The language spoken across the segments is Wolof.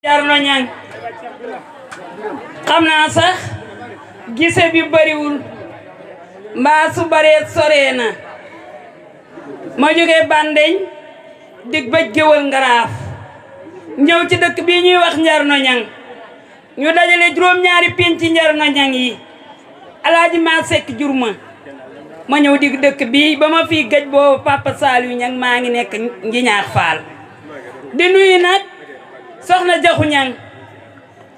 Jarno Ñang xam naa sax gise bi bariwul mbaa su bareet soree na ma jógee Bandeñ dig bëj géwël Ngaraaf ñëw ci dëkk bii ñuy wax Njarno Ñang ñu dajale juróom-ñaari penc Njarno Ñang yi Alaaji Ma Sekk jur ma ñëw dig dëkk bii ba ma fii gëj boobu Papa Saliou Ñang maa ngi nekk Njiñaax Faal di nuyu nag soxna Jaxu Ñang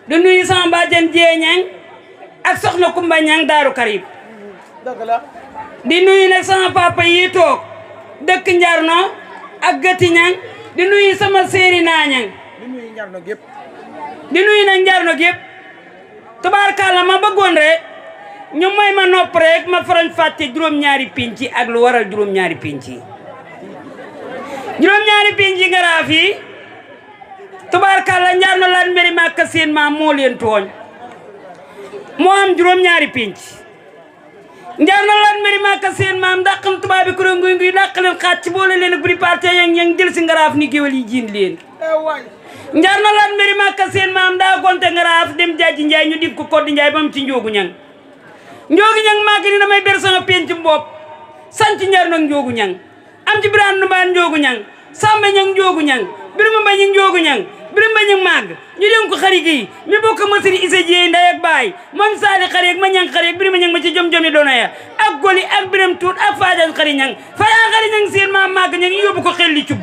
di nuyu sama bàjjen Jee Ñang ak soxna Kumba Ñang Daaru Karib di nuyu nag sama papa yi toog dëkk Njarno ak Gëti Ñang di nuyu sama séeri naa Ñang di nuyu nag Njarno gépp tubaarkàlla ma bëggoon rek ñu may ma nopp rek ma farañ fàtte juróom-ñaari pinc yi ak lu waral juróom-ñaari pinc yi juróom-ñaari pinc yi Ngaraaf yi tubaarkàlla Njarno Lat Mbéri Màkka seen maam moo leen tooñ moo am juróom-ñaari pinc Njarno Lat Mbéri Màkka seen maam dàqal tubaab bi kuréel nguy nguy dàq leen xàcc boole leen ak buri parte yang jël si Ngaraaf ni géwél yi jiin leen Njarno Lat Mbéri Màkka seen maam daa gonte Ngaraaf dem jaaji Njaay ñu dig ko Koddi Njaay ba mu ci Njoogu Ñang Njoogu Ñang màgg ni damay ber sama penc mbopp sanc Njarno Njoogu Ñang am ci Biraan Ndumbaan Njoogu Ñang Samba Ñang Njoogu Ñang Birima Mbañ Njoogu Ñang Birima Mbañ màgg ñu dem ko xari gi mi bokk masiri isa jiyee nday ak baay moom saali xari ak ma ñang xari ak Birima Ñang ma ci jom-jomi doona ya ak goli ak Biram Tuut ak Faajan xari Ñang Faajan xari Ñang seen maam màgg ñang yóbbu ko xel li cubb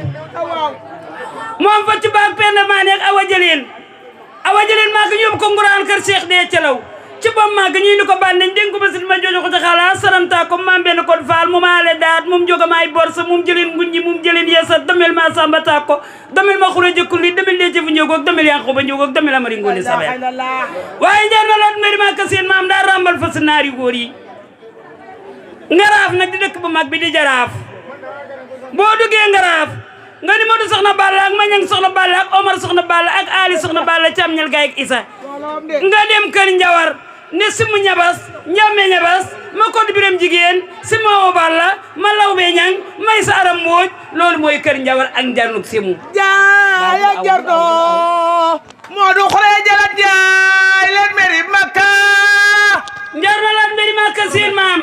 moom fa ci baak penda maa ne ak awa jëleen màgg ñu yóbbu ko nguraan kër Cheikh dee calaw ci bam màgg ñuy ni ko Bandeñ dénk ko ba sit ma joojo ko ci xalaat saramta ko maam benn code faal mu maale daat moom jógamaay borsa moom jëleen ngunji moom jëleen yeesa damel ma samba taak ko damel ma xure jëkkul li damel dee jëfu njóogoog damel yaa ko ba njóogoog damel amari ngoone sabe waaye Njarno Lat Mbéri Màkka seen maam daa rambal fa si naari góor yi Ngaraaf nag di dëkk bu mag bi di Jaraaf boo duggee Ngaraaf nga ni Modou soxna Balla ak Mañang soxna Balla ak Omar soxna Balla ak Ali soxna Balla cam ñal gaay ak Isa nga dem kër Njawar ne simu ñabas njame ñabas ma Koddi Biram jigéen si ma Balla ma Lawbe Ñang may sa aram mooj loolu mooy kër Njawar ak Njarnuk simu jaay ak Njarno Modou xore jalat jaay Lat Mbéri Màkka Njarno Lat Mbéri Màkka seen maam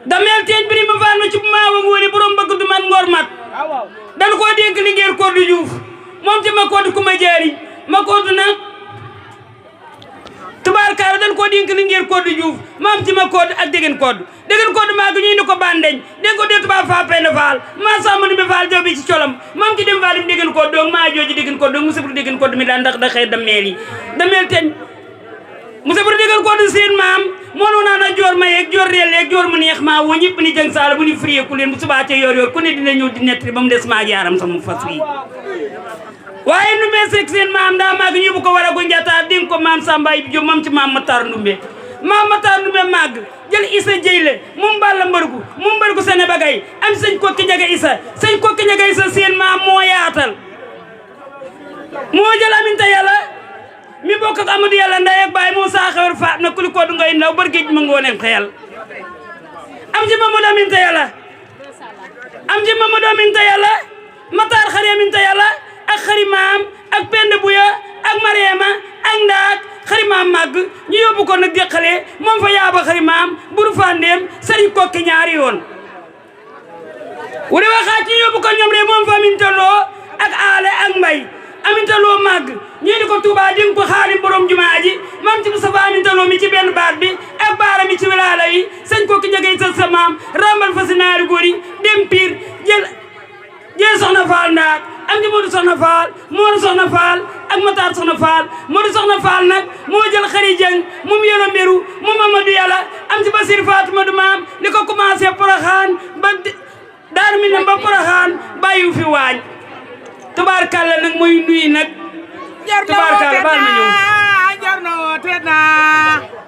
dameel teen Birima Faal ma ci maawa ngoone borom bëgg du man ngor mat dan koo dénk liggéey Koddi Juuf moom ci ma Koddi ku ma jaari ma Koddi nag tubaarkaara dan koo dénk liggéey Koddi Juuf maam ci ma Koddi ak déggen Koddi maa gi ñuy ni ko Bandeñ den ko dee tubaab faa penda faal maa samba ni be faal jow bi ci colam maam ci dem faal im déggen Koddi doog maa jooji déggen Koddi doog mu sabru déggen Koddi mi daan ndax da xëy dameel yi dameel teñ mu sabru déggen Koddi seen maam moonu naa na joor ma yeeg joor reel yeeg joor mu neex maa woo ñëpp ni jëng saala bu ni frié ku leen bu subaatee yor ku ne dina ñëw di nettali ba mu des maa jaaram sama fas wi waaye Ndumbe Sekk seen maam daa màgg ñu bu ko war a gu njataar dénk ko maam Samba Ibi Jóob moom ci maam Matar Ndumbe màgg jël Isa Jëyle moom Balla mbërgu sene bagay am sëñ Kokki Njaga Isa seen maam moo yaatal moo jël Aminta Yàlla mi bokk ak Amadou Yàlla nday ak baay moo saa xewar faat na kuli Koddu ngay ndaw bër géej ma ngooneem xeyal am ci Mamadou Aminta Yàlla Matar xari Aminta Yàlla ak xari maam ak Penda Buya ak Mariama ak Ndaak xari maam màgg ñu yóbbu ko nag déqale moom fa yaaba xari maam buru fandeem sëriñ Kokki ñaari yoon wala waxaat ñu yóbbu ko ñoom de moom fa Aminta Lo ak aale ak mbay Aminta Lo màgg ñii di ko Touba di ko xaalim borom jumaa ji maam ci Mustafa Aminta Lo mi ci benn baat bi ak baara mi ci wilaala yi sëñ Kokki njagay sa maam rambal fa si naari góor yi dem piir jël soxna Faal Ndaak am ci Modou soxna Faal Modou soxna Faal ak Matar soxna Faal Modou soxna Faal nag moo jël xari jëng moom yoro mberu moom Amadou Yàlla am ci Basir Fatima du maam li ko commencé Poroxaan ba Daaru Minam ba Poroxaan bàyyiwu fi waañ tubaarkàlla nag mooy nuyu nag tubaarkàlla baal ma ñëw Njarno teet na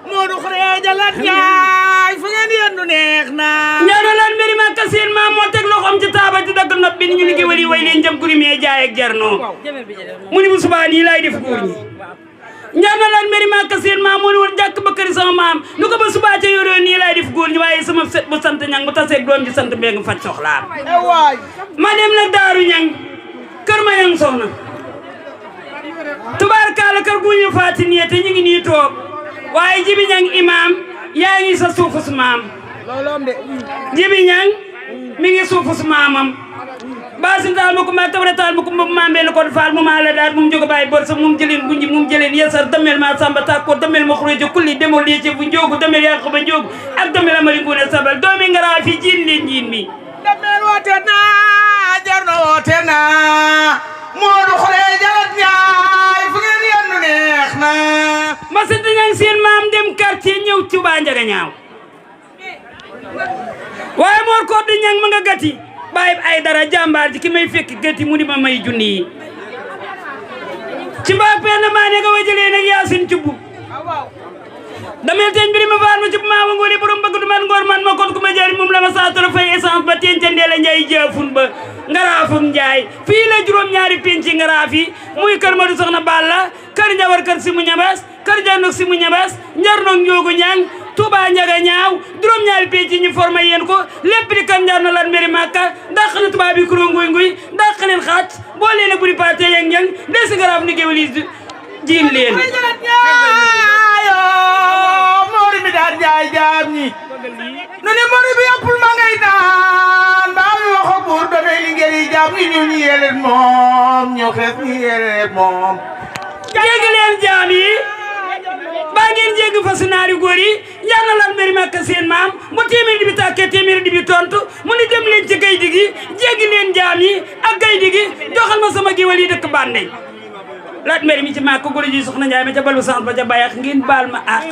Modou xore jalat jaay fu ngeen yendu neex na Njarno Lat Mbéri Màkka seen maam moo teg loxoom ci taabal ci dagg nopp bi ni ñu liggéey wali way leen jëm kuri mee jaay ak Jarno mu ni bu subaa nii laay def góor ñi Njarno Lat Mbéri Màkka seen maam moo ni woon jàkk ba këri sama maam lu ko ba subaa ca yoroon nii laay def góor ñi waaye sama set bu sant Ñang bu taseeg doom ji sant Mbeng faj soxlaam ma dem nag Daaru Ñang kër ma Ñang soxna tubaarkalla kër gu ñu Faatiniya te ñu ngi nii toog waaye Jibi Ñang imam yaa ngi sa suufu su maam Jibi Ñang mi ngi suufu su maamam basin taal ma ko ma tawre taal ma ko mambe la ko faal mu ma la daal mu jogo baay bor sa mu jëleen gunji mu jëleen yesar damel ma samba takko damel ma xurejo kulli demol li ci bu njogu damel ya ko ba njogu ak damel amari ngone sabal doomi ngara fi jin leen jin mi damel wote na jarno wote na Modou Khourédia Lat Ndiaye fu ngeen yendu neex na ma sant ñang seen maam dem quartier ñëw ci ba njaga ñaaw waaye Mor ko di ñang ma nga gati baay ay dara jàmbaar ji ki may fekk gati mu ni ma may junni yi ci mbaa penn maa ne nga wajalee nag Yaasin Cubb damel teeñ biri ma faal ma cubb maa wa ngoone borom bëgg du man ngoor man ma kon ku ma jaari moom la ma saatara fay essence ba teen ca ndeela njaay jaafun ba ngaraafuk njaay fii la juróom-ñaari penci ngaraaf yi muy kër Madu Soxna Balla kër Njawar kër Simu Ñabas kër Jannok Simu Ñabas Njarnok Njoogu Ñang Touba Njaga ñaaw juróom-ñaari penci ñu formé yéen ko lépp di kan Njarno Lat Mbiri Makka dàq na tubaab bi kuro nguy nguy dàq leen xaaj boo leen buri paate yang ñang desi ngaraaf ni géwél jiin leen Mori mi daan jaay jaam ñi nu ne mori bi yàppul ma ngay naan ba am waxo buur damay liggéey jaam ñi ñu ñi yeleen moom ñoo xees ñi yeleen moom jéggi leen jaam yi baa ngeen jéggi fasu naari góor yi Njarno Lat Mbiri Makka seen maam mu téeméeri di bi tàkkee téeméeri di bi tontu mu ni dem leen ci gay digi jéggi leen jaam yi ak gay digi joxal ma sama géwél yi dëkk Bandey Lat Mbiri mi ci Makka góor ji Soxna Njaay ma ca balu sant ba ca bayax ngeen baal ma àq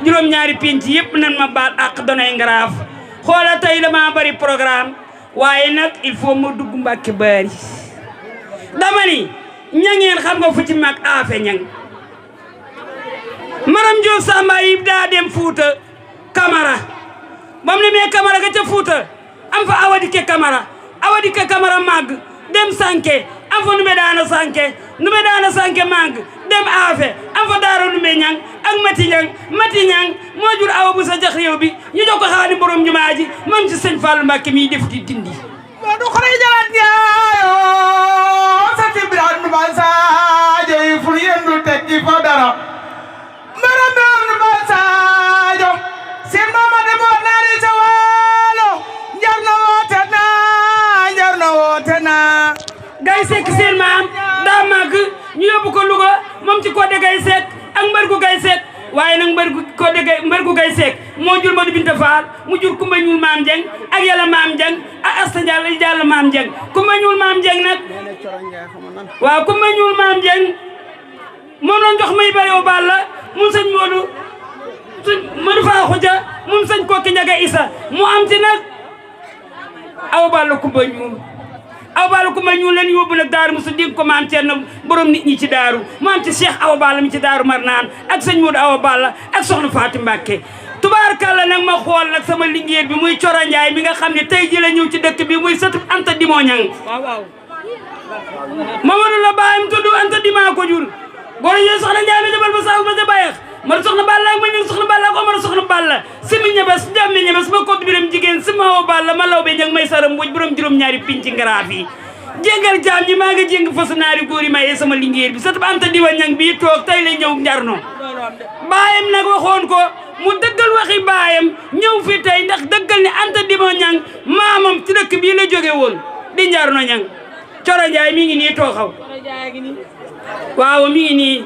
juróom-ñaari penc yëpp nan ma baal àq donay ngaraaf xoola tey dama bari programme waaye nag il faut ma dugg Mbàkke Bari dama ni ñangeen xam nga fu ci mag aafe ñang Maram Jóob Samba yi daa dem Fuuta Kamara bam ne mee Kamara ga ca Fuuta am fa Awadike Kamara màgg dem Sanke am fa nume daana Sanke màgg dem aafe am fa daaro nume ñang ak Mati ñang moo jur awa bu sa jax réew bi ñu jox ko xaali borom jumaa ji mam ci sëñ Fallu Mbàkke mi def di dindi Modou Khourédia Lat Ndiaye sa tibiraan nu ba saajo yi ful yendu tekki fo dara maram nu ba saajo seen mama demoon naari sa waalo Njarno woote na gay sekk seen maam daa màgg ñu yóbbu ko Louga moom ci Codé Gay Sekk ak Mbargu Gay Sekk waaye nag Mbargu Gay Sekk moo jur Madu Binta Faal mu jur Kumba Ñuul Maam Jeng ak Yàlla Maam Jeng ak Asta Jàll Maam Jeng Kumba Ñuul Maam Jeng nag waaw Kumba Ñuul Maam Jeng moo doon jox may bari o Balla mun sëñ Madu Faa Xuja mun sëñ Kokki Njaga Isa mu am ci nag aw Balla Kumba Ñuul Awa Balla Kumba Ñuul leen yóbbu nag daaru musu dégg ko maam Cerno borom nit ñi ci daaru mu am ci Cheikh Awa Balla mi ci daaru Marnaan ak sëñ Modou Awa Balla ak soxna Faati Mbàkke tubaarkàlla nag ma xool nag sama liggéey bi muy Coro Njaay mi nga xam ne tey ji la ñëw ci dëkk bi muy sëtu Anta Dimo Ñang Mamadou la baayam tudd Anta Dima ko jur góor ñi soxna Njaay mi jabal ba saabu ma ca bayax man soxna Balla ak ma ñang soxna Balla ak Omar soxna Balla simi ñebes jàmmi ñebes ma ko biram jigéen sima Awa Balla ma law be ñang may sara mbuj borom juróom-ñaari pinci ngaraaf yi jéngal jaam ñi maa nga jéng fasu naari góor yi mayee sama liggéey bi sëtu Anta Dima Ñang bi toog tey lay ñëw Njarno baayam nag waxoon ko mu dëggal waxi baayam ñëw fi tey ndax dëggal ne Anta Dima Ñang maamam ci dëkk bii la jóge woon di Njarno Ñang Coro Njaay mi ngi nii tooxaw waaw mi ngi nii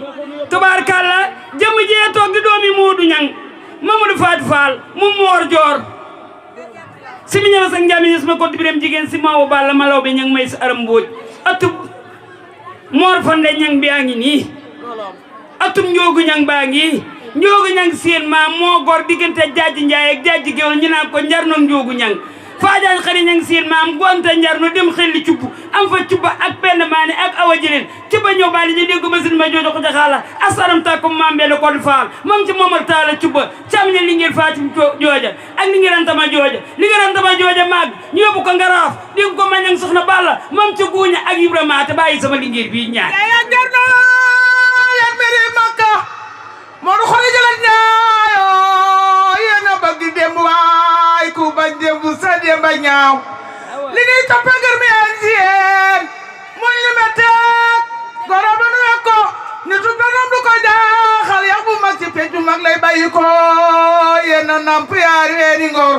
tubaarkàlla jëmm jee toog di doomi Moodu Ñang Mamadou Fatou Fall mu moor joor si mi ñëw sax njami ñes ma ko biram jigéen si Awa Balla malaw be ñang may sa aram mbooj atub moor fande ñang bi a ngi nii atub njoogu ñang baa ngi njoogu ñang seen maam moo gor diggante jaaji Njaay ak jaaji Géwël ñu naan ko Njarno njoogu ñang faajaan xari ñang seen maam gonta Njarno dem xelli cubb am fa cubba ak penn maane ak awa jëleen cubba ñëw baali ñu dégg masin ma joojo ko jaxaala asaram takko maam benn ko faal moom ci moomal taala cubba cam ne li ngeen faati jooja ak li ngeen antama jooja maag ñu yóbbu ko ngaraaf dégg ko ma ñang soxna Balla moom ci guuña ak Ibrahima te bàyyi sama liggéey bii ñaar ya Njarno Lat Mbiri Makka Modou Khourédia Lat Ndiaye yéen a bëgg dem waay ku bañ dem bu sa dem ba ñaaw li ñuy toppee ngir mi yéen si yéen muy ñu metteeg goro ba nu mag lay bàyyi ko yéen a namp yaari weeni ngor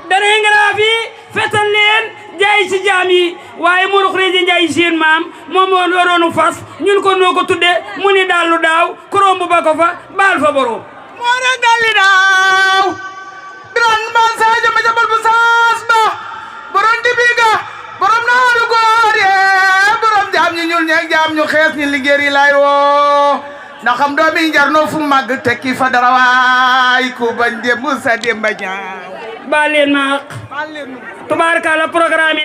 dana ngaraaf yi fetal leen jaay si jaam yi waaye mu ruxree ji jaay seen maam moom woon waroonu fas ñun ko noo ko tudde mu ni dallu daaw kuróom bu ba ko fa baal fa borom moo ne dalli daaw biran man Sadio ma jabal bu saas ba borom dibiga borom naaru góor ye borom jaam ñu ñuul ñeeg jaam ñu xees ñi liggéey yi lay woo na xam doomi njar noo fu màgg tekki fa dara waay ku bañ dem sa demba ñaaw baal leen ma tubaarkalla programme